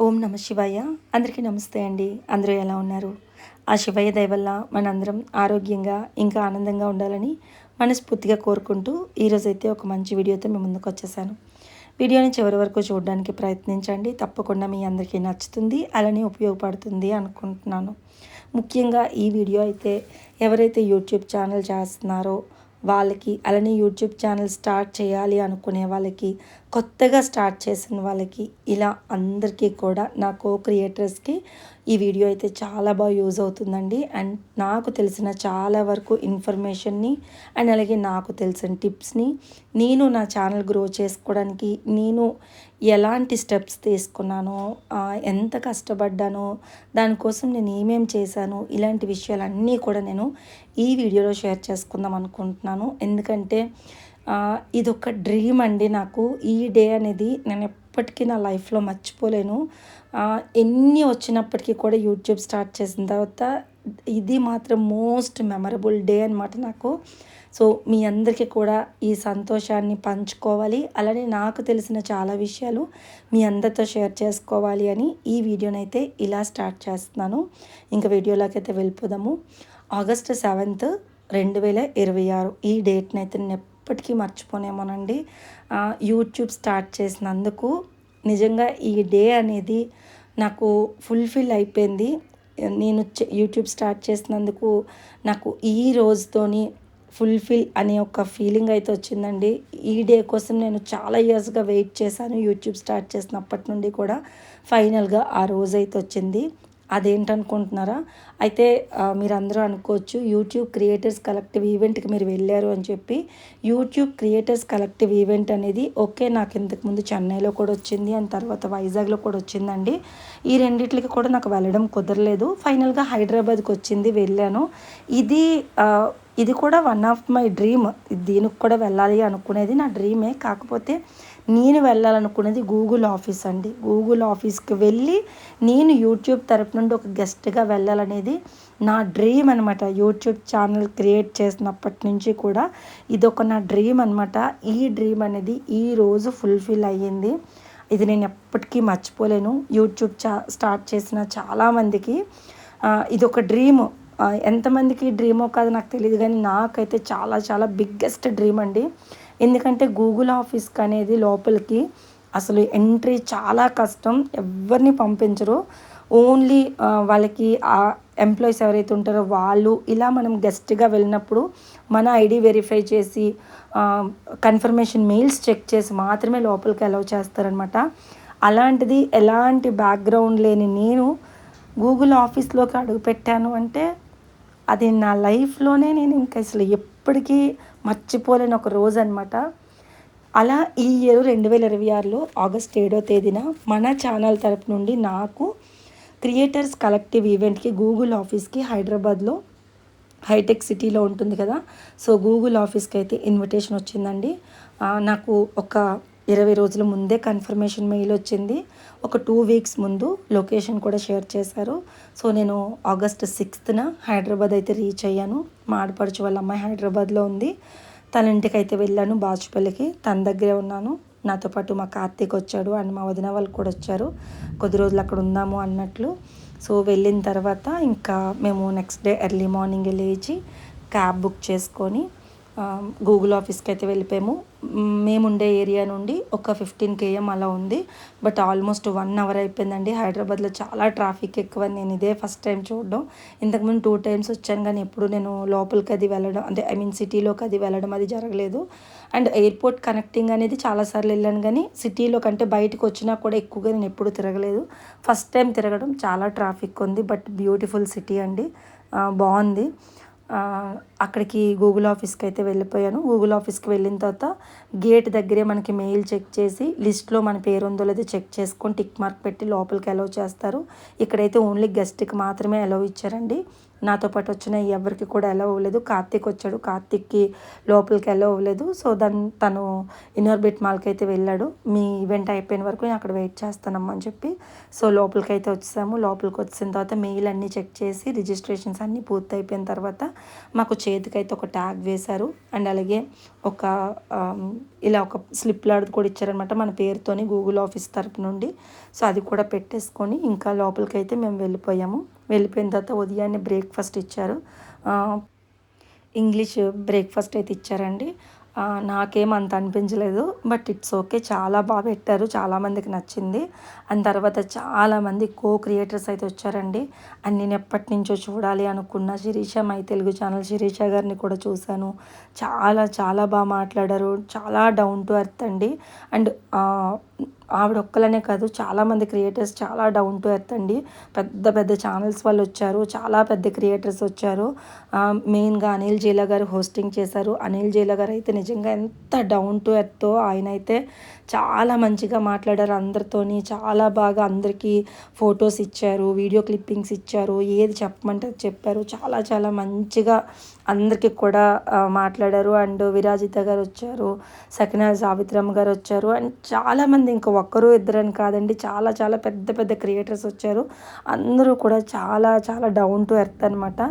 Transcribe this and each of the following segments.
ఓం నమ శివాయ. అందరికీ నమస్తే అండి. అందరూ ఎలా ఉన్నారు? ఆ శివయ్య దయ వల్ల మనందరం ఆరోగ్యంగా ఇంకా ఆనందంగా ఉండాలని మనస్ఫూర్తిగా కోరుకుంటూ ఈరోజైతే ఒక మంచి వీడియోతో మీ ముందుకు వచ్చేసాను. వీడియోని చివరి వరకు చూడడానికి ప్రయత్నించండి. తప్పకుండా మీ అందరికీ నచ్చుతుంది, అలానే ఉపయోగపడుతుంది అనుకుంటున్నాను. ముఖ్యంగా ఈ వీడియో అయితే ఎవరైతే యూట్యూబ్ ఛానల్ చేస్తున్నారో వాళ్ళకి, అలానే యూట్యూబ్ ఛానల్ స్టార్ట్ చేయాలి అనుకునే వాళ్ళకి, కొత్తగా స్టార్ట్ చేసిన వాళ్ళకి, ఇలా అందరికీ కూడా నా క్రియేటర్స్కి ఈ వీడియో అయితే చాలా బాగా యూజ్ అవుతుందండి. అండ్ నాకు తెలిసిన చాలా వరకు ఇన్ఫర్మేషన్ని అండ్ అలాగే నాకు తెలిసిన టిప్స్ని నేను నా ఛానల్ గ్రో చేసుకోవడానికి నేను ఎలాంటి స్టెప్స్ తీసుకున్నానో, ఎంత కష్టపడ్డానో, దానికోసం నేను ఏమేమి చేశాను, ఇలాంటి విషయాలన్నీ కూడా నేను ఈ వీడియోలో షేర్ చేసుకుందాం అనుకుంటున్నాను. ఎందుకంటే ఇదొక డ్రీమ్ అండి నాకు. ఈ డే అనేది నేను ఎప్పటికీ నా లైఫ్లో మర్చిపోలేను. ఎన్ని వచ్చినప్పటికీ కూడా యూట్యూబ్ స్టార్ట్ చేసిన తర్వాత ఇది మాత్రం మోస్ట్ మెమరబుల్ డే అనమాట నాకు. సో మీ అందరికీ కూడా ఈ సంతోషాన్ని పంచుకోవాలి, అలానే నాకు తెలిసిన చాలా విషయాలు మీ అందరితో షేర్ చేసుకోవాలి అని ఈ వీడియోనైతే ఇలా స్టార్ట్ చేస్తున్నాను. ఇంకా వీడియోలోకి అయితే వెళ్ళిపోదాము. ఆగస్ట్ 7, 2026 ఈ డేట్ని అయితే నేను ఎప్పటికీ మర్చిపోనేమోనండి. యూట్యూబ్ స్టార్ట్ చేసినందుకు నిజంగా ఈ డే అనేది నాకు ఫుల్ఫిల్ అయిపోయింది. నేను యూట్యూబ్ స్టార్ట్ చేసినందుకు నాకు ఈ రోజుతోని ఫుల్ఫిల్ అనే ఒక ఫీలింగ్ అయితే వచ్చిందండి. ఈ డే కోసం నేను చాలా ఇయర్స్గా వెయిట్ చేశాను. యూట్యూబ్ స్టార్ట్ చేసినప్పటి నుండి కూడా ఫైనల్గా ఆ రోజు అయితే వచ్చింది. అదేంటనుకుంటున్నారా? అయితే మీరందరూ అనుకోవచ్చు, యూట్యూబ్ క్రియేటర్స్ కలెక్టివ్ ఈవెంట్కి మీరు వెళ్ళారు అని చెప్పి. యూట్యూబ్ క్రియేటర్స్ కలెక్టివ్ ఈవెంట్ అనేది ఓకే, నాకు ఇంతకుముందు చెన్నైలో కూడా వచ్చింది, అండ్ తర్వాత వైజాగ్లో కూడా వచ్చిందండి. ఈ రెండిట్లకి కూడా నాకు వెళ్ళడం కుదరలేదు. ఫైనల్గా హైదరాబాద్కి వచ్చింది, వెళ్ళాను. ఇది కూడా వన్ ఆఫ్ మై డ్రీమ్. దీనికి కూడా వెళ్ళాలి అనుకునేది నా డ్రీమే. కాకపోతే నేను వెళ్ళాలనుకునేది గూగుల్ ఆఫీస్ అండి. గూగుల్ ఆఫీస్కి వెళ్ళి నేను యూట్యూబ్ తరపు నుండి ఒక గెస్ట్గా వెళ్ళాలనేది నా డ్రీమ్ అనమాట. యూట్యూబ్ ఛానల్ క్రియేట్ చేసినప్పటి నుంచి కూడా ఇదొక నా డ్రీమ్ అనమాట. ఈ డ్రీమ్ అనేది ఈరోజు ఫుల్ఫిల్ అయ్యింది. ఇది నేను ఎప్పటికీ మర్చిపోలేను. యూట్యూబ్ స్టార్ట్ చేసిన చాలామందికి ఇదొక డ్రీము. ఎంతమందికి డ్రీమో కాదు నాకు తెలియదు, కానీ నాకైతే చాలా చాలా బిగ్గెస్ట్ డ్రీమ్ అండి. ఎందుకంటే గూగుల్ ఆఫీస్కి అనేది లోపలికి అసలు ఎంట్రీ చాలా కష్టం. ఎవరిని పంపించరు. ఓన్లీ వాళ్ళకి ఆ ఎంప్లాయీస్ ఎవరైతే ఉంటారో వాళ్ళు, ఇలా మనం గెస్ట్గా వెళ్ళినప్పుడు మన ఐడి వెరిఫై చేసి కన్ఫర్మేషన్ మెయిల్స్ చెక్ చేసి మాత్రమే లోపలికి అలౌ చేస్తారనమాట. అలాంటిది ఎలాంటి బ్యాక్గ్రౌండ్ లేని నేను గూగుల్ ఆఫీస్లోకి అడుగు పెట్టాను అంటే అది నా లైఫ్లోనే నేను ఇంకా అసలు ఎప్పటికీ మర్చిపోలేని ఒక రోజు అనమాట. అలా ఈ ఇయర్ 2026లో ఆగస్ట్ 7వ తేదీన మన ఛానల్ తరపు నుండి నాకు క్రియేటర్స్ కలెక్టివ్ ఈవెంట్కి గూగుల్ ఆఫీస్కి హైదరాబాద్లో హైటెక్ సిటీలో ఉంటుంది కదా, సో గూగుల్ ఆఫీస్కి అయితే ఇన్విటేషన్ వచ్చిందండి. నాకు ఒక 20 రోజుల ముందే కన్ఫర్మేషన్ మెయిల్ వచ్చింది. ఒక 2 వీక్స్ ముందు లొకేషన్ కూడా షేర్ చేశారు. సో నేను ఆగస్ట్ 6న హైదరాబాద్ అయితే రీచ్ అయ్యాను. మా ఆడపడుచు వాళ్ళ అమ్మాయి హైదరాబాద్లో ఉంది. తన ఇంటికి అయితే వెళ్ళాను, బాచుపల్లికి. తన దగ్గరే ఉన్నాను. నాతో పాటు మా కార్తీక్ వచ్చాడు అండ్ మా వదిన వాళ్ళు కూడా వచ్చారు. కొద్ది రోజులు అక్కడ ఉందాము అన్నట్లు. సో వెళ్ళిన తర్వాత ఇంకా మేము నెక్స్ట్ డే ఎర్లీ మార్నింగ్ లేచి క్యాబ్ బుక్ చేసుకొని గూగుల్ ఆఫీస్కి అయితే వెళ్ళిపోయాము. మేముండే ఏరియా నుండి ఒక 15 km అలా ఉంది. బట్ ఆల్మోస్ట్ 1 hour అయిపోయిందండి. హైదరాబాద్లో చాలా ట్రాఫిక్ ఎక్కువ. నేను ఇదే ఫస్ట్ టైం చూడడం. ఇంతకుముందు 2 times వచ్చాను, కానీ ఎప్పుడు నేను లోపలికి అది వెళ్ళడం, అంటే సిటీలోకి అది వెళ్ళడం అది జరగలేదు. అండ్ ఎయిర్పోర్ట్ కనెక్టింగ్ అనేది చాలాసార్లు వెళ్ళాను, కానీ సిటీలో కంటే బయటకు వచ్చినా కూడా ఎక్కువగా నేను ఎప్పుడు తిరగలేదు. ఫస్ట్ టైం తిరగడం. చాలా ట్రాఫిక్ ఉంది, బట్ బ్యూటిఫుల్ సిటీ అండి. బాగుంది. అక్కడికి గూగుల్ ఆఫీస్కి అయితే వెళ్ళిపోయాను. గూగుల్ ఆఫీస్కి వెళ్ళిన తర్వాత గేట్ దగ్గరే మనకి మెయిల్ చెక్ చేసి లిస్ట్లో మన పేరు ఉందో లేదో చెక్ చేసుకొని టిక్ మార్క్ పెట్టి లోపలికి అలౌ చేస్తారు. ఇక్కడైతే ఓన్లీ గెస్ట్కి మాత్రమే అలౌ ఇచ్చారండి. నాతో పాటు వచ్చిన ఎవరికి కూడా అలౌ అవ్వలేదు. కార్తీక్ వచ్చాడు, కార్తీక్కి లోపలికి అలౌ అవ్వలేదు. సో తను ఇన్నోర్బిట్ మాల్కి అయితే వెళ్ళాడు. మీ ఈవెంట్ అయిపోయిన వరకు నేను అక్కడ వెయిట్ చేస్తానమ్మా అని చెప్పి సో లోపలికి అయితే వచ్చాము. లోపలికి వచ్చిన తర్వాత మెయిల్ అన్నీ చెక్ చేసి రిజిస్ట్రేషన్స్ అన్నీ పూర్తి అయిపోయిన తర్వాత మాకు చేతికైతే ఒక ట్యాగ్ వేశారు. అండ్ అలాగే ఒక ఇలా ఒక స్లిప్ లాంటిది కూడా ఇచ్చారనమాట మన పేరుతోని గూగుల్ ఆఫీస్ తరపు నుండి. సో అది కూడా పెట్టేసుకొని ఇంకా లోపలికి అయితే మేము వెళ్ళిపోయాము. వెళ్ళిపోయిన తర్వాత ఉదయాన్నే బ్రేక్ఫాస్ట్ ఇచ్చారు. ఇంగ్లీష్ బ్రేక్ఫాస్ట్ అయితే ఇచ్చారండి. నాకేం అంత అనిపించలేదు, బట్ ఇట్స్ ఓకే, చాలా బాగా పెట్టారు, చాలామందికి నచ్చింది. అండ్ తర్వాత చాలామంది క్రియేటర్స్ అయితే వచ్చారండి. అండ్ నేను ఎప్పటి నుంచో చూడాలి అనుకున్న శిరీష మై తెలుగు ఛానల్ శిరీష గారిని కూడా చూశాను. చాలా చాలా బాగా మాట్లాడారు, చాలా డౌన్ టు ఎర్త్ అండి. అండ్ ఆవిడ ఒక్కలనే కాదు, చాలామంది క్రియేటర్స్ చాలా డౌన్ టు ఎర్త్ అండి. పెద్ద పెద్ద ఛానల్స్ వాళ్ళు వచ్చారు, చాలా పెద్ద క్రియేటర్స్ వచ్చారు. మెయిన్గా అనిల్ జీలా గారు హోస్టింగ్ చేశారు. అనిల్ జీలా గారు అయితే నిజంగా ఎంత డౌన్ టు ఎర్త్, ఆయన అయితే చాలా మంచిగా మాట్లాడారు అందరితోని. చాలా బాగా అందరికీ ఫొటోస్ ఇచ్చారు, వీడియో క్లిప్పింగ్స్ ఇచ్చారు, ఏది చెప్పమంటే చెప్పారు. చాలా చాలా మంచిగా అందరికీ కూడా మాట్లాడారు. అండ్ విరాజిత గారు వచ్చారు, సకినా సావిత్రమ్మ గారు వచ్చారు. అండ్ చాలామంది, ఇంకా ఒక్కరు ఇద్దరని కాదండి, చాలా చాలా పెద్ద పెద్ద క్రియేటర్స్ వచ్చారు. అందరూ కూడా చాలా చాలా డౌన్ టు ఎర్త్ అనమాట.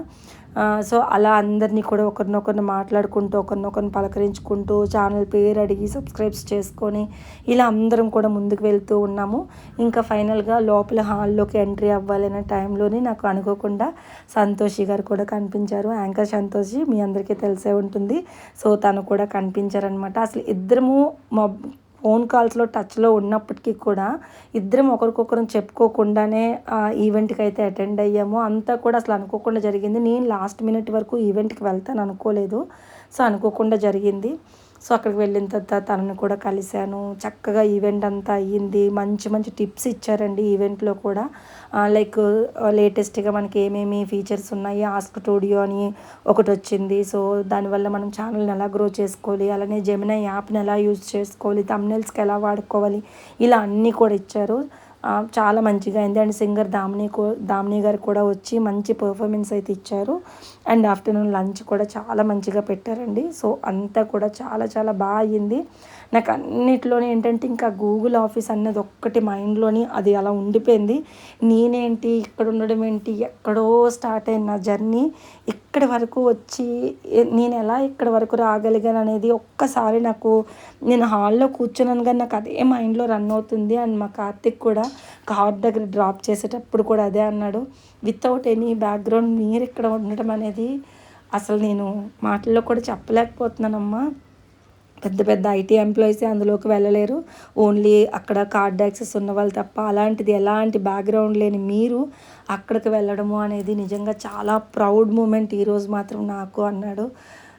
సో అలా అందరినీ కూడా ఒకరినొకరిని మాట్లాడుకుంటూ ఒకరినొకరిని పలకరించుకుంటూ ఛానల్ పేరు అడిగి సబ్స్క్రైబ్స్ చేసుకొని ఇలా అందరం కూడా ముందుకు వెళ్తూ ఉన్నాము. ఇంకా ఫైనల్గా లోపల హాల్లోకి ఎంట్రీ అవ్వాలనే టైంలోనే నాకు అనుకోకుండా సంతోషి గారు కూడా కనిపించారు. యాంకర్ సంతోషి మీ అందరికీ తెలిసే ఉంటుంది. సో తను కూడా కనిపించారనమాట. అసలు ఇద్దరము ఫోన్ కాల్స్లో టచ్లో ఉన్నప్పటికీ కూడా ఇద్దరం ఒకరికొకరం చెప్పుకోకుండానే ఈవెంట్కి అయితే అటెండ్ అయ్యాము. అంతా కూడా అసలు అనుకోకుండా జరిగింది. నేను లాస్ట్ మినిట్ వరకు ఈవెంట్కి వెళ్తాను అనుకోలేదు. సో అనుకోకుండా జరిగింది. సో అక్కడికి వెళ్ళిన తర్వాత తనని కూడా కలిశాను. చక్కగా ఈవెంట్ అంతా అయ్యింది. మంచి మంచి టిప్స్ ఇచ్చారండి ఈవెంట్లో కూడా. లైక్ లేటెస్ట్గా మనకి ఏమేమి ఫీచర్స్ ఉన్నాయి, ఆస్క్ స్టూడియో అని ఒకటి వచ్చింది. సో దానివల్ల మనం ఛానల్ని ఎలా గ్రో చేసుకోవాలి, అలానే జెమినీ యాప్ని ఎలా యూజ్ చేసుకోవాలి, థంబ్నెయిల్స్కి ఎలా వాడుకోవాలి, ఇలా అన్నీ కూడా ఇచ్చారు. చాలా మంచిగా అయింది. అండ్ సింగర్ దామిని గారు కూడా వచ్చి మంచి పర్ఫార్మెన్స్ అయితే ఇచ్చారు. అండ్ ఆఫ్టర్నూన్ లంచ్ కూడా చాలా మంచిగా పెట్టారండి. సో అంతా కూడా చాలా చాలా బాగా అయ్యింది. నాకు అన్నిట్లోనే ఏంటంటే ఇంకా గూగుల్ ఆఫీస్ అన్నది ఒక్కటి మైండ్లోని అది అలా ఉండిపోయింది. నేనేంటి ఇక్కడ ఉండడం ఏంటి, ఎక్కడో స్టార్ట్ అయిన నా జర్నీ ఇక్కడి వరకు వచ్చి నేను ఎలా ఇక్కడి వరకు రాగలిగాను అనేది ఒక్కసారి నాకు, నేను హాల్లో కూర్చున్నాను కానీ నాకు అదే మైండ్లో రన్ అవుతుంది. అండ్ మా కార్తిక్ కూడా కార్ దగ్గర డ్రాప్ చేసేటప్పుడు కూడా అదే అన్నాడు, వితౌట్ ఎనీ బ్యాక్గ్రౌండ్ మీరు ఇక్కడ ఉండటం అనేది అసలు నేను మాటల్లో కూడా చెప్పలేకపోతున్నానమ్మా. పెద్ద పెద్ద ఐటీ ఎంప్లాయీసే అందులోకి వెళ్ళలేరు, ఓన్లీ అక్కడ కార్డ్ యాక్సెస్ ఉన్న వాళ్ళు తప్ప. అలాంటిది ఎలాంటి బ్యాక్గ్రౌండ్ లేని మీరు అక్కడికి వెళ్ళడము అనేది నిజంగా చాలా ప్రౌడ్ మూమెంట్ ఈరోజు మాత్రం నాకు అన్నాడు.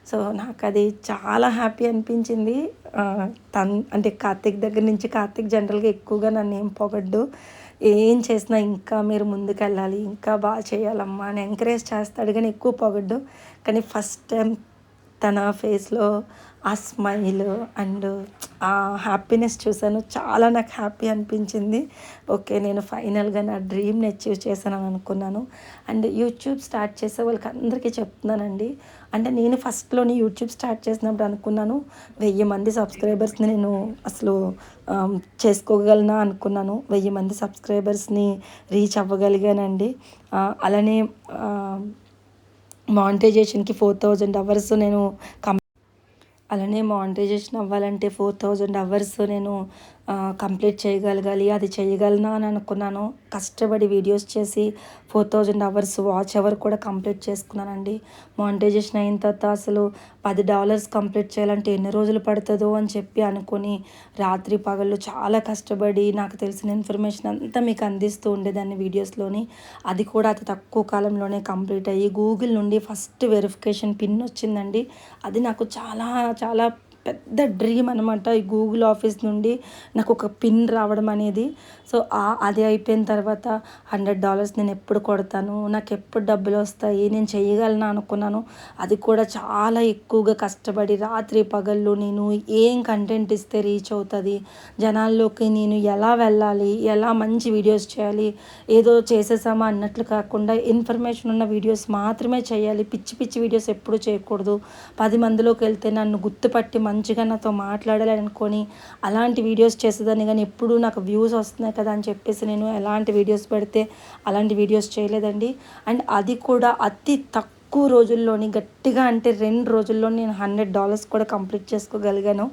సో నాకు అది చాలా హ్యాపీ అనిపించింది. అంటే కార్తీక్ దగ్గర నుంచి, కార్తీక్ జనరల్గా ఎక్కువగా నన్ను ఏం పొగడ్డు, ఏం చేసినా ఇంకా మీరు ముందుకెళ్ళాలి, ఇంకా బాగా చేయాలమ్మా అని ఎంకరేజ్ చేస్తాడు కానీ ఎక్కువ పొగడ్డు. కానీ ఫస్ట్ టైం తన ఫేస్లో ఆ స్మైల్ అండ్ ఆ హ్యాపీనెస్ చూశాను. చాలా నాకు హ్యాపీ అనిపించింది. ఓకే, నేను ఫైనల్గా నా డ్రీమ్ని అచీవ్ చేశానని అనుకున్నాను. అండ్ యూట్యూబ్ స్టార్ట్ చేసే వాళ్ళకి అందరికీ చెప్తున్నానండి. అంటే నేను ఫస్ట్లోని యూట్యూబ్ స్టార్ట్ చేసినప్పుడు అనుకున్నాను 1000 మంది సబ్స్క్రైబర్స్ని నేను అసలు చేసుకోగలనా అనుకున్నాను. 1000 మంది సబ్స్క్రైబర్స్ని రీచ్ అవ్వగలిగానండి. అలానే మానిటైజేషన్కి 4000 అవర్స్ నేను అలానే మానిటైజేషన్ అవ్వాలంటే 4000 అవర్స్ నేను కంప్లీట్ చేయగలగాలి. అది చేయగలనా అని అనుకున్నాను. కష్టపడి వీడియోస్ చేసి 4000 అవర్స్ వాచ్ అవర్ కూడా కంప్లీట్ చేసుకున్నానండి. మానిటైజేషన్ అయిన తర్వాత అసలు $10 కంప్లీట్ చేయాలంటే ఎన్ని రోజులు పడుతుందో అని చెప్పి అనుకొని రాత్రి పగళ్ళు చాలా కష్టపడి నాకు తెలిసిన ఇన్ఫర్మేషన్ అంతా మీకు అందిస్తూ ఉండేదాన్ని వీడియోస్లోని. అది కూడా అతి తక్కువ కాలంలోనే కంప్లీట్ అయ్యి గూగుల్ నుండి ఫస్ట్ వెరిఫికేషన్ పిన్ వచ్చిందండి. అది నాకు చాలా చాలా పెద్ద డ్రీమ్ అనమాట. ఈ గూగుల్ ఆఫీస్ నుండి నాకు ఒక పిన్ రావడం అనేది. సో అది అయిపోయిన తర్వాత $100 నేను ఎప్పుడు కొడతాను, నాకు ఎప్పుడు డబ్బులు వస్తాయి, నేను చేయగలను అనుకున్నాను. అది కూడా చాలా ఎక్కువగా కష్టపడి రాత్రి పగళ్ళు నేను ఏం కంటెంట్ ఇస్తే రీచ్ అవుతుంది, జనాల్లోకి నేను ఎలా వెళ్ళాలి, ఎలా మంచి వీడియోస్ చేయాలి, ఏదో చేసేసామా అన్నట్లు కాకుండా ఇన్ఫర్మేషన్ ఉన్న వీడియోస్ మాత్రమే చేయాలి. పిచ్చి పిచ్చి వీడియోస్ ఎప్పుడు చేయకూడదు. 10 మందిలోకి వెళ్తే నన్ను గుర్తుపట్టి మంచిగా నాతో మాట్లాడాలి అనుకొని అలాంటి వీడియోస్ చేసేదాన్ని. కానీ ఎప్పుడు నాకు వ్యూస్ వస్తున్నాయి కదా అని చెప్పేసి నేను ఎలాంటి వీడియోస్ పెడితే అలాంటి వీడియోస్ చేయలేదండి. అండ్ అది కూడా అతి తక్కువ రోజుల్లోని, గట్టిగా అంటే 2 రోజుల్లో నేను $100 కూడా కంప్లీట్ చేసుకోగలిగాను.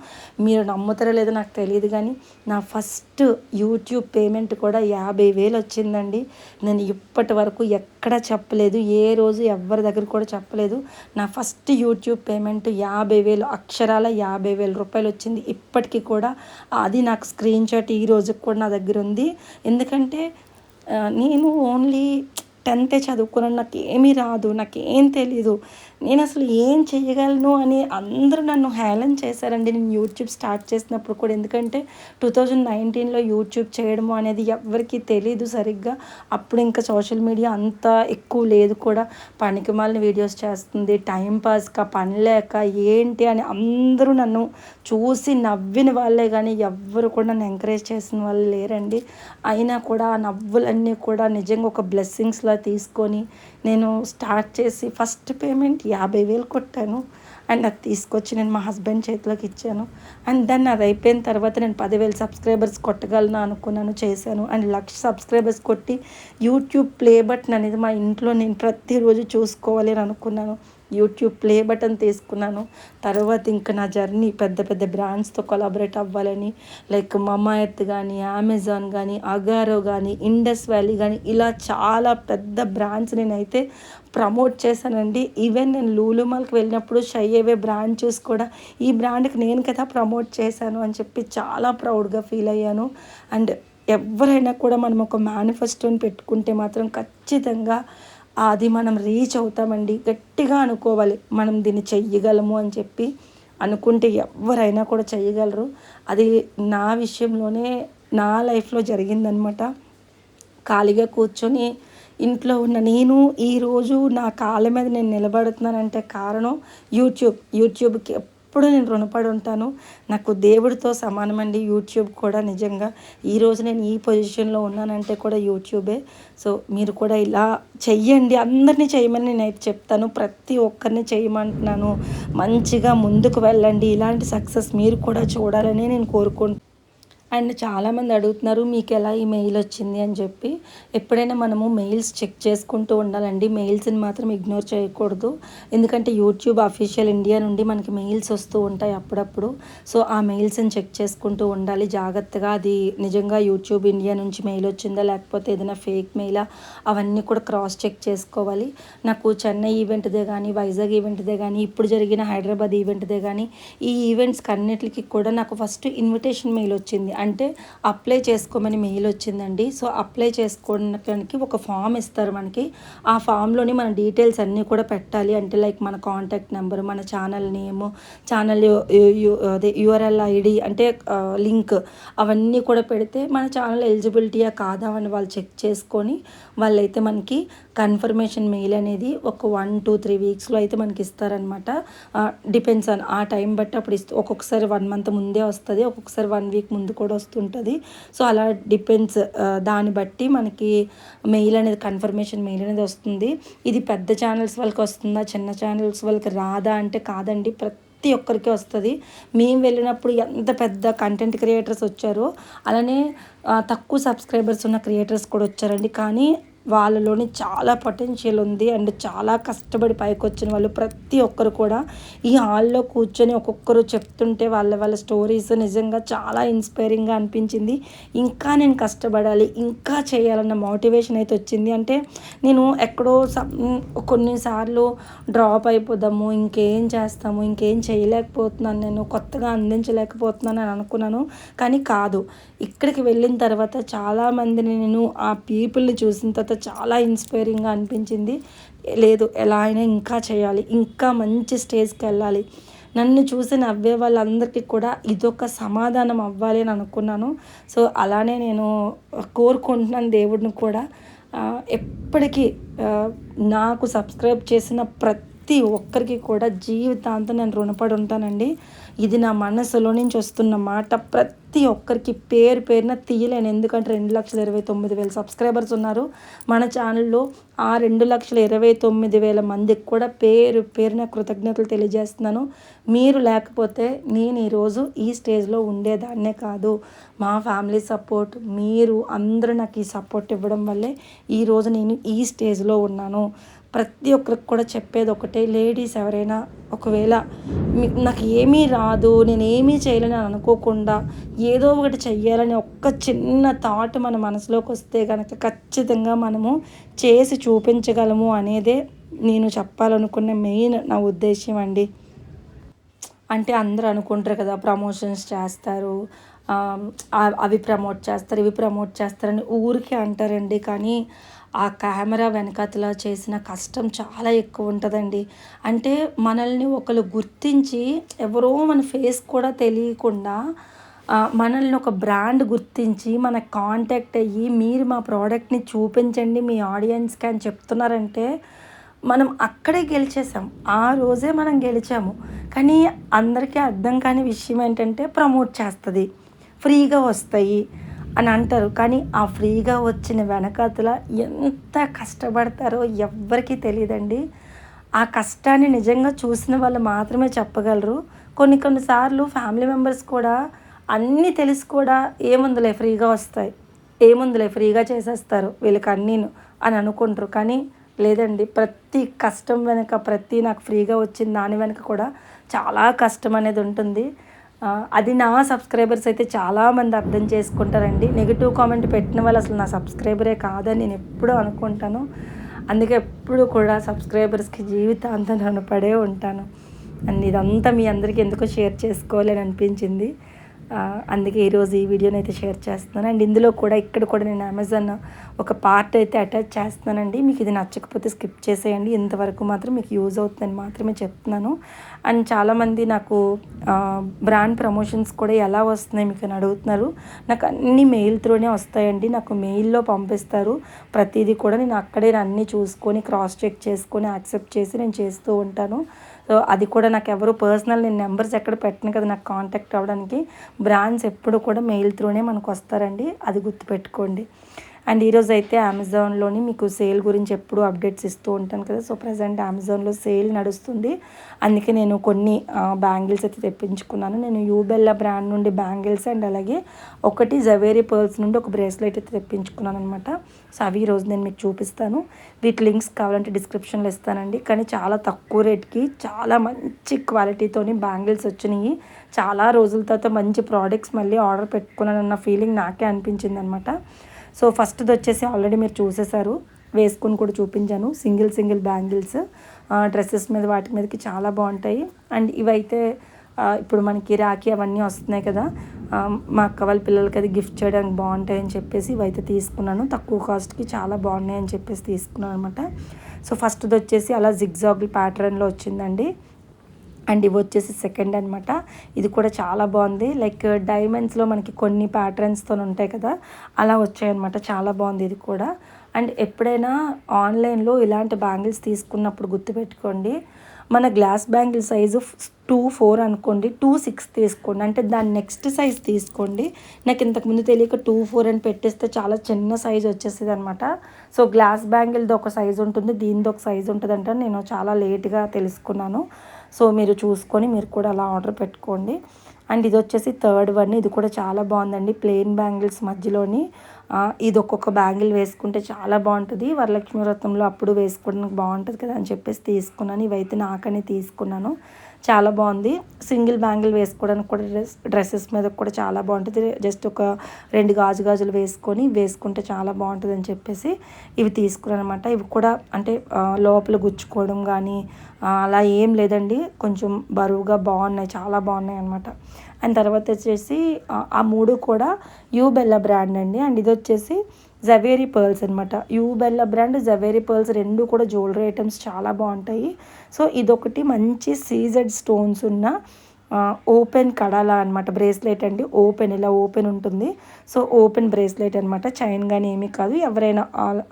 మీరు నమ్ముతారో లేదో నాకు తెలియదు కానీ నా ఫస్ట్ యూట్యూబ్ పేమెంట్ కూడా 50,000 వచ్చిందండి. నేను ఇప్పటి వరకు ఎక్కడ చెప్పలేదు, ఏ రోజు ఎవరి దగ్గర కూడా చెప్పలేదు. నా ఫస్ట్ యూట్యూబ్ పేమెంట్ 50,000, అక్షరాల 50,000 రూపాయలు వచ్చింది. ఇప్పటికీ కూడా అది నాకు స్క్రీన్ షాట్ ఈ రోజుకి కూడా నా దగ్గర ఉంది. ఎందుకంటే నేను ఓన్లీ 10th చదువుకున్నాను, నాకు ఏమీ రాదు, నాకేం తెలీదు, నేను అసలు ఏం చేయగలను అని అందరూ నన్ను హేళన చేశారండి నేను యూట్యూబ్ స్టార్ట్ చేసినప్పుడు కూడా. ఎందుకంటే 2019లో యూట్యూబ్ చేయడము అనేది ఎవరికీ తెలీదు సరిగ్గా. అప్పుడు ఇంకా సోషల్ మీడియా అంత ఎక్కువ లేదు కూడా. పనికిమాలిన వీడియోస్ చేస్తుంది, టైంపాస్గా పని లేక ఏంటి అని అందరూ నన్ను చూసి నవ్విన వాళ్ళే కానీ ఎవ్వరు కూడా నన్ను ఎంకరేజ్ చేసిన వాళ్ళు లేరండి. అయినా కూడా ఆ నవ్వులన్నీ కూడా నిజంగా ఒక బ్లెస్సింగ్స్లా తీసుకొని నేను స్టార్ట్ చేసి ఫస్ట్ పేమెంట్ 50,000 కొట్టాను. అండ్ అది తీసుకొచ్చి నేను మా హస్బెండ్ చేతిలోకి ఇచ్చాను. అండ్ దాన్ని అది అయిపోయిన తర్వాత నేను 10,000 సబ్స్క్రైబర్స్ కొట్టగలను అనుకున్నాను, చేశాను. అండ్ 1,00,000 సబ్స్క్రైబర్స్ కొట్టి యూట్యూబ్ ప్లే బటన్ అనేది మా ఇంట్లో నేను ప్రతిరోజు చూసుకోవాలి అని అనుకున్నాను. యూట్యూబ్ ప్లే బటన్ తీసుకున్నాను. తర్వాత ఇంకా నా జర్నీ పెద్ద పెద్ద బ్రాండ్స్తో కొలాబరేట్ అవ్వాలని, లైక్ మమాఎర్త్ కానీ, అమెజాన్ కానీ, అగారో కానీ, ఇండస్ వ్యాలీ కానీ, ఇలా చాలా పెద్ద బ్రాండ్స్ నేనైతే ప్రమోట్ చేశానండి. ఈవెన్ నేను లూలు మాల్కి వెళ్ళినప్పుడు షై అవే బ్రాండ్ చూసి కూడా ఈ బ్రాండ్కి నేను కదా ప్రమోట్ చేశాను అని చెప్పి చాలా ప్రౌడ్గా ఫీల్ అయ్యాను. అండ్ ఎవరైనా కూడా మనం ఒక మేనిఫెస్టోని పెట్టుకుంటే మాత్రం ఖచ్చితంగా అది మనం రీచ్ అవుతామండి. గట్టిగా అనుకోవాలి, మనం దీన్ని చెయ్యగలము అని చెప్పి అనుకుంటే ఎవరైనా కూడా చెయ్యగలరు. అది నా విషయంలోనే నా లైఫ్లో జరిగిందనమాట. ఖాళీగా కూర్చొని ఇంట్లో ఉన్న నేను ఈరోజు నా కాళ్ళ మీద నేను నిలబడుతున్నానంటే కారణం యూట్యూబ్కి ఎప్పుడు నేను రుణపడి ఉంటాను. నాకు దేవుడితో సమానమండి యూట్యూబ్ కూడా. నిజంగా ఈరోజు నేను ఈ పొజిషన్లో ఉన్నానంటే కూడా యూట్యూబే. సో మీరు కూడా ఇలా చెయ్యండి, అందరినీ చేయమని నేనైతే చెప్తాను. ప్రతి ఒక్కరిని చేయమంటున్నాను. మంచిగా ముందుకు వెళ్ళండి. ఇలాంటి సక్సెస్ మీరు కూడా చూడాలని నేను కోరుకుంటున్నాను. అండ్ చాలామంది అడుగుతున్నారు మీకు ఎలా ఈ మెయిల్ వచ్చింది అని చెప్పి. ఎప్పుడైనా మనము మెయిల్స్ చెక్ చేసుకుంటూ ఉండాలండి. మెయిల్స్ని మాత్రం ఇగ్నోర్ చేయకూడదు. ఎందుకంటే యూట్యూబ్ అఫీషియల్ ఇండియా నుండి మనకి మెయిల్స్ వస్తూ ఉంటాయి అప్పుడప్పుడు. సో ఆ మెయిల్స్ని చెక్ చేసుకుంటూ ఉండాలి జాగ్రత్తగా. అది నిజంగా యూట్యూబ్ ఇండియా నుంచి మెయిల్ వచ్చిందా లేకపోతే ఏదైనా ఫేక్ మెయిలా అవన్నీ కూడా క్రాస్ చెక్ చేసుకోవాలి. నాకు చెన్నై ఈవెంట్దే కానీ, వైజాగ్ ఈవెంట్దే కానీ, ఇప్పుడు జరిగిన హైదరాబాద్ ఈవెంట్దే కానీ, ఈ ఈవెంట్స్కి అన్నిటికీ కూడా నాకు ఫస్ట్ ఇన్విటేషన్ మెయిల్ వచ్చింది. అంటే అప్లై చేసుకోమని మెయిల్ వచ్చిందండి. సో అప్లై చేసుకోవడానికి ఒక ఫామ్ ఇస్తారు మనకి. ఆ ఫామ్లోని మన డీటెయిల్స్ అన్నీ కూడా పెట్టాలి. అంటే లైక్ మన కాంటాక్ట్ నెంబర్, మన ఛానల్ నేము, ఛానల్ అదే యూఆర్ఎల్ ఐడి, అంటే లింక్, అవన్నీ కూడా పెడితే మన ఛానల్ ఎలిజిబిలిటీయా కాదా అని వాళ్ళు చెక్ చేసుకొని వాళ్ళైతే మనకి కన్ఫర్మేషన్ మెయిల్ అనేది ఒక 1-2-3 వీక్స్లో అయితే మనకి ఇస్తారనమాట. డిపెండ్స్ ఆన్ ఆ టైం బట్టి అప్పుడు ఒక్కొక్కసారి 1 మంత్ ముందే వస్తుంది, ఒక్కొక్కసారి 1 వీక్ ముందు కూడా వస్తుంటుంది. సో అలా డిపెండ్స్, దాన్ని బట్టి మనకి మెయిల్ అనేది, కన్ఫర్మేషన్ మెయిల్ అనేది వస్తుంది. ఇది పెద్ద ఛానల్స్ వాళ్ళకి వస్తుందా, చిన్న ఛానల్స్ వాళ్ళకి రాదా అంటే కాదండి, ప్రతి ఒక్కరికి వస్తుంది. మేము వెళ్ళినప్పుడు ఎంత పెద్ద కంటెంట్ క్రియేటర్స్ వచ్చారో అలానే తక్కువ సబ్స్క్రైబర్స్ ఉన్న క్రియేటర్స్ కూడా వచ్చారండి. కానీ వాళ్ళలోని చాలా పొటెన్షియల్ ఉంది. అండ్ చాలా కష్టపడి పైకి వచ్చిన వాళ్ళు ప్రతి ఒక్కరు కూడా ఈ హాల్లో కూర్చొని ఒక్కొక్కరు చెప్తుంటే వాళ్ళ స్టోరీస్ నిజంగా చాలా ఇన్స్పైరింగ్గా అనిపించింది. ఇంకా నేను కష్టపడాలి, ఇంకా చేయాలన్న మోటివేషన్ అయితే వచ్చింది. అంటే నేను ఎక్కడో కొన్నిసార్లు డ్రాప్ అయిపోదాము, ఇంకేం చేస్తాము, ఇంకేం చేయలేకపోతున్నాను, నేను కొత్తగా అందించలేకపోతున్నాను అని అనుకున్నాను. కానీ కాదు, ఇక్కడికి వెళ్ళిన తర్వాత చాలామందిని నేను ఆ పీపుల్ని చూసిన తర్వాత చాలా ఇన్స్పైరింగ్గా అనిపించింది. లేదు, ఎలా అయినా ఇంకా చేయాలి, ఇంకా మంచి స్టేజ్కి వెళ్ళాలి. నన్ను చూసి నవ్వే వాళ్ళందరికీ కూడా ఇదొక సమాధానం అవ్వాలి అని అనుకున్నాను. సో అలానే నేను కోరుకుంటున్నాను దేవుడిని కూడా ఎప్పటికీ నాకు సబ్స్క్రైబ్ చేసిన ప్రతి ఒక్కరికి కూడా జీవితాంతం నేను రుణపడి ఉంటానండి. ఇది నా మనసులో నుంచి వస్తున్న మాట. ప్రతి ఒక్కరికి పేరు పేరున తీయలేను. ఎందుకంటే 2,29,000 సబ్స్క్రైబర్స్ ఉన్నారు మన ఛానల్లో. ఆ 2,29,000 మందికి కూడా పేరు పేరున కృతజ్ఞతలు తెలియజేస్తున్నాను. మీరు లేకపోతే నేను ఈరోజు ఈ స్టేజ్లో ఉండేదాన్నే కాదు. మా ఫ్యామిలీ సపోర్ట్, మీరు అందరూ నాకు ఈ సపోర్ట్ ఇవ్వడం వల్లే ఈరోజు నేను ఈ స్టేజ్లో ఉన్నాను. ప్రతి ఒక్కరికి కూడా చెప్పేది ఒకటే, లేడీస్ ఎవరైనా ఒకవేళ నాకు ఏమీ రాదు, నేను ఏమీ చేయలేని అనుకోకుండా ఏదో ఒకటి చెయ్యాలని ఒక్క చిన్న థాట్ మన మనసులోకి వస్తే కనుక ఖచ్చితంగా మనము చేసి చూపించగలము అనేదే నేను చెప్పాలనుకున్న మెయిన్ నా ఉద్దేశం అండి. అంటే అందరూ అనుకుంటారు కదా, ప్రమోషన్స్ చేస్తారు, అవి ప్రమోట్ చేస్తారు, ఇవి ప్రమోట్ చేస్తారని ఊరికే అంటారండి. కానీ ఆ కెమెరా వెనకాతల చేసిన కష్టం చాలా ఎక్కువ ఉంటుందండి. అంటే మనల్ని ఒకరు గుర్తించి, ఎవరో మన ఫేస్ కూడా తెలియకుండా మనల్ని ఒక బ్రాండ్ గుర్తించి మనకు కాంటాక్ట్ అయ్యి, మీరు మా ప్రోడక్ట్ని చూపించండి మీ ఆడియన్స్కి అని చెప్తున్నారంటే మనం అక్కడే గెలిచేసాం. ఆ రోజే మనం గెలిచాము. కానీ అందరికీ అర్థం కాని విషయం ఏంటంటే, ప్రమోట్ చేస్తుంది, ఫ్రీగా వస్తాయి అని అంటారు. కానీ ఆ ఫ్రీగా వచ్చిన వెనకాతల ఎంత కష్టపడతారో ఎవ్వరికీ తెలియదండి. ఆ కష్టాన్ని నిజంగా చూసిన వాళ్ళు మాత్రమే చెప్పగలరు. కొన్నిసార్లు ఫ్యామిలీ మెంబర్స్ కూడా అన్నీ తెలిసి కూడా ఏముందిలే ఫ్రీగా వస్తాయి, ఏముందిలే ఫ్రీగా చేసేస్తారు వీళ్ళకి అన్నీను అని అనుకుంటారు. కానీ లేదండి, ప్రతి కష్టం వెనక, ప్రతి నాకు ఫ్రీగా వచ్చిన దాని వెనక కూడా చాలా కష్టం అనేది ఉంటుంది. అది నా సబ్స్క్రైబర్స్ అయితే చాలామంది అర్థం చేసుకుంటారండి. నెగిటివ్ కామెంట్ పెట్టిన వాళ్ళు అసలు నా సబ్స్క్రైబరే కాదని నేను ఎప్పుడూ అనుకుంటాను. అందుకే ఎప్పుడు కూడా సబ్స్క్రైబర్స్కి జీవితాంతం రుణపడే ఉంటాను. అండ్ ఇదంతా మీ అందరికీ ఎందుకో షేర్ చేసుకోవాలని అనిపించింది. అందుకే ఈరోజు ఈ వీడియోని అయితే షేర్ చేస్తున్నాను. అండ్ ఇందులో కూడా ఇక్కడ కూడా నేను అమెజాన్ ఒక పార్ట్ అయితే అటాచ్ చేస్తున్నానండి. మీకు ఇది నచ్చకపోతే స్కిప్ చేసేయండి. ఇంతవరకు మాత్రం మీకు యూజ్ అవుతుందని మాత్రమే చెప్తున్నాను. అండ్ చాలామంది నాకు బ్రాండ్ ప్రమోషన్స్ కూడా ఎలా వస్తున్నాయి మీకు అని అడుగుతున్నారు. నాకు అన్ని మెయిల్ త్రూనే వస్తాయండి. నాకు మెయిల్లో పంపిస్తారు ప్రతిదీ కూడా. నేను అక్కడే అన్నీ చూసుకొని క్రాస్ చెక్ చేసుకొని యాక్సెప్ట్ చేసి నేను చేస్తూ ఉంటాను. సో అది కూడా నాకు ఎవరు పర్సనల్, నేను నెంబర్స్ ఎక్కడ పెట్టను కదా నాకు కాంటాక్ట్ అవ్వడానికి. బ్రాండ్స్ ఎప్పుడు కూడా మెయిల్ త్రూనే మనకు వస్తారండి, అది గుర్తుపెట్టుకోండి. అండ్ ఈరోజు అయితే అమెజాన్లోని మీకు సేల్ గురించి ఎప్పుడు అప్డేట్స్ ఇస్తూ ఉంటాను కదా. సో ప్రజెంట్ అమెజాన్లో సేల్ నడుస్తుంది. అందుకే నేను కొన్ని బ్యాంగిల్స్ అయితే తెప్పించుకున్నాను. నేను యూబెల్లా బ్రాండ్ నుండి బ్యాంగిల్స్ అండ్ అలాగే ఒకటి జవేరీ పర్ల్స్ నుండి ఒక బ్రేస్లెట్ అయితే తెప్పించుకున్నాను అనమాట. సో అవి ఈరోజు నేను మీకు చూపిస్తాను. వీటి లింక్స్ కావాలంటే డిస్క్రిప్షన్లో ఇస్తానండి. కానీ చాలా తక్కువ రేట్కి చాలా మంచి క్వాలిటీతోని బ్యాంగిల్స్ వచ్చినాయి. చాలా రోజుల తర్వాత మంచి ప్రోడక్ట్స్ మళ్ళీ ఆర్డర్ పెట్టుకున్నానన్న ఫీలింగ్ నాకే అనిపించింది అనమాట. సో ఫస్ట్ది వచ్చేసి ఆల్రెడీ మీరు చూసేశారు, వేసుకుని కూడా చూపించాను. సింగిల్ బ్యాంగిల్స్ డ్రెస్సెస్ మీద వాటి మీదకి చాలా బాగుంటాయి. అండ్ ఇవైతే ఇప్పుడు మనకి రాఖీ అవన్నీ వస్తున్నాయి కదా, మా అక్క వాళ్ళ పిల్లలకి అది గిఫ్ట్ చేయడానికి బాగుంటాయి అని చెప్పేసి ఇవైతే తీసుకున్నాను. తక్కువ కాస్ట్కి చాలా బాగున్నాయి అని చెప్పేసి తీసుకున్నాను అనమాట. సో ఫస్ట్ది వచ్చేసి అలా జిగ్జాగ్ ప్యాటర్న్లో వచ్చిందండి. అండ్ ఇవి వచ్చేసి సెకండ్ అనమాట. ఇది కూడా చాలా బాగుంది. లైక్ డైమండ్స్లో మనకి కొన్ని ప్యాటర్న్స్తో ఉంటాయి కదా, అలా వచ్చాయన్నమాట. చాలా బాగుంది ఇది కూడా. అండ్ ఎప్పుడైనా ఆన్లైన్లో ఇలాంటి బ్యాంగిల్స్ తీసుకున్నప్పుడు గుర్తుపెట్టుకోండి, మన గ్లాస్ బ్యాంగిల్ సైజు 2.4 అనుకోండి, 2.6 తీసుకోండి. అంటే దాని నెక్స్ట్ సైజ్ తీసుకోండి. నాకు ఇంతకుముందు తెలియక 2.4 అని పెట్టేస్తే చాలా చిన్న సైజ్ వచ్చేసేది అనమాట. సో గ్లాస్ బ్యాంగిల్ది ఒక సైజు ఉంటుంది, దీనిది ఒక సైజు ఉంటుంది అంటే నేను చాలా లేట్గా తెలుసుకున్నాను. సో మీరు చూసుకొని మీరు కూడా అలా ఆర్డర్ పెట్టుకోండి. అండ్ ఇది వచ్చేసి థర్డ్ వన్. ఇది కూడా చాలా బాగుందండి. ప్లెయిన్ బ్యాంగిల్స్ మధ్యలోని ఇది ఒక్కొక్క బ్యాంగిల్ వేసుకుంటే చాలా బాగుంటుంది. వరలక్ష్మి వ్రతంలో అప్పుడు వేసుకోవడానికి బాగుంటుంది కదా అని చెప్పేసి తీసుకున్నాను. ఇవైతే నాకనే తీసుకున్నాను. చాలా బాగుంది. సింగిల్ బ్యాంగిల్ వేసుకోవడానికి కూడా డ్రెస్సెస్ మీద కూడా చాలా బాగుంటుంది. జస్ట్ ఒక 2 గాజులు వేసుకుంటే చాలా బాగుంటుంది అని చెప్పేసి ఇవి తీసుకున్నాను అనమాట. ఇవి కూడా అంటే లోపల గుచ్చుకోవడం కానీ అలా ఏం లేదండి, కొంచెం బరువుగా బాగున్నాయి, చాలా బాగున్నాయి అనమాట. అండ్ తర్వాత వచ్చేసి ఆ 3 కూడా యూబెల్లా బ్రాండ్ అండి. అండ్ ఇది వచ్చేసి జవేరీ పర్ల్స్ అనమాట. You Bella brand, Zaveri pearls 2 కూడా జ్యువెలరీ ఐటమ్స్ చాలా బాగుంటాయి. సో ఇదొకటి మంచి సీజెడ్ స్టోన్స్ ఉన్న ఓపెన్ కడాలా అనమాట. బ్రేస్లెట్ అండి, ఓపెన్ ఇలా ఓపెన్ ఉంటుంది. సో ఓపెన్ బ్రేస్లెట్ అనమాట. చైన్ కానీ ఏమీ కాదు. ఎవరైనా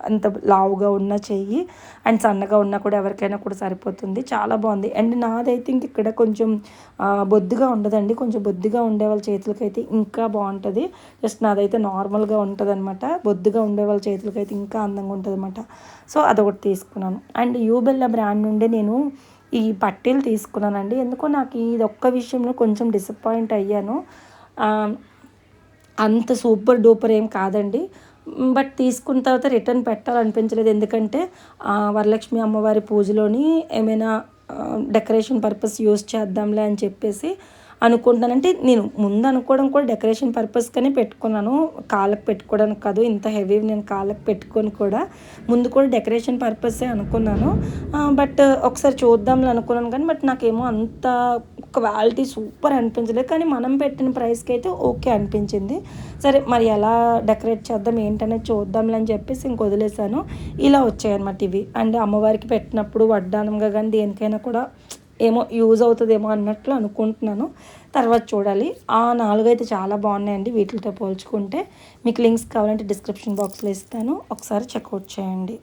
అంత లావుగా ఉన్న చెయ్యి అండ్ సన్నగా ఉన్నా కూడా ఎవరికైనా కూడా సరిపోతుంది. చాలా బాగుంది. అండ్ నాదైతే ఇంక ఇక్కడ కొంచెం బొద్దుగా ఉండదండి. కొంచెం బొద్దుగా ఉండే వాళ్ళ చేతులకైతే ఇంకా బాగుంటుంది. జస్ట్ నాదైతే నార్మల్గా ఉంటుంది అనమాట. బొద్దుగా ఉండే వాళ్ళ చేతులకైతే ఇంకా అందంగా ఉంటుంది అనమాట. సో అదొకటి తీసుకున్నాను. అండ్ యూబెల్లా బ్రాండ్ నుండి నేను ఈ పట్టీలు తీసుకున్నానండి. ఎందుకో నాకు ఇది ఒక్క విషయంలో కొంచెం డిసప్పాయింట్ అయ్యాను. అంత సూపర్ డూపర్ ఏం కాదండి. బట్ తీసుకున్న తర్వాత రిటర్న్ పెట్టాలనిపించలేదు. ఎందుకంటే వరలక్ష్మి అమ్మవారి పూజలోని ఏమైనా డెకరేషన్ పర్పస్ యూజ్ చేద్దాంలే అని చెప్పేసి అనుకుంటున్నాను. అంటే నేను ముందు అనుకోవడం కూడా డెకరేషన్ పర్పస్గానే పెట్టుకున్నాను, కాళ్ళకి పెట్టుకోవడానికి కాదు. ఇంత హెవీ నేను కాళ్ళకి పెట్టుకొని కూడా ముందు కూడా డెకరేషన్ పర్పసే అనుకున్నాను. బట్ ఒకసారి చూద్దాంలే అనుకున్నాను కానీ బట్ నాకేమో అంత క్వాలిటీ సూపర్ అనిపించలేదు. కానీ మనం పెట్టిన ప్రైస్కి అయితే ఓకే అనిపించింది. సరే మరి ఎలా డెకరేట్ చేద్దాం ఏంటనేది చూద్దాంలే అని చెప్పేసి ఇంక వదిలేసాను. ఇలా వచ్చాయన్నమాట ఇవి. అండ్ అమ్మవారికి పెట్టినప్పుడు వడ్డానంగా కానీ దేనికైనా కూడా ఏమో యూజ్ అవుతుందేమో అన్నట్లు అనుకుంటున్నాను. తర్వాత చూడాలి. ఆ 4 అయితే చాలా బాగున్నాయండి వీటితో పోల్చుకుంటే. మీకు లింక్స్ కావాలంటే డిస్క్రిప్షన్ బాక్స్లో ఇస్తాను, ఒకసారి చెక్అవుట్ చేయండి.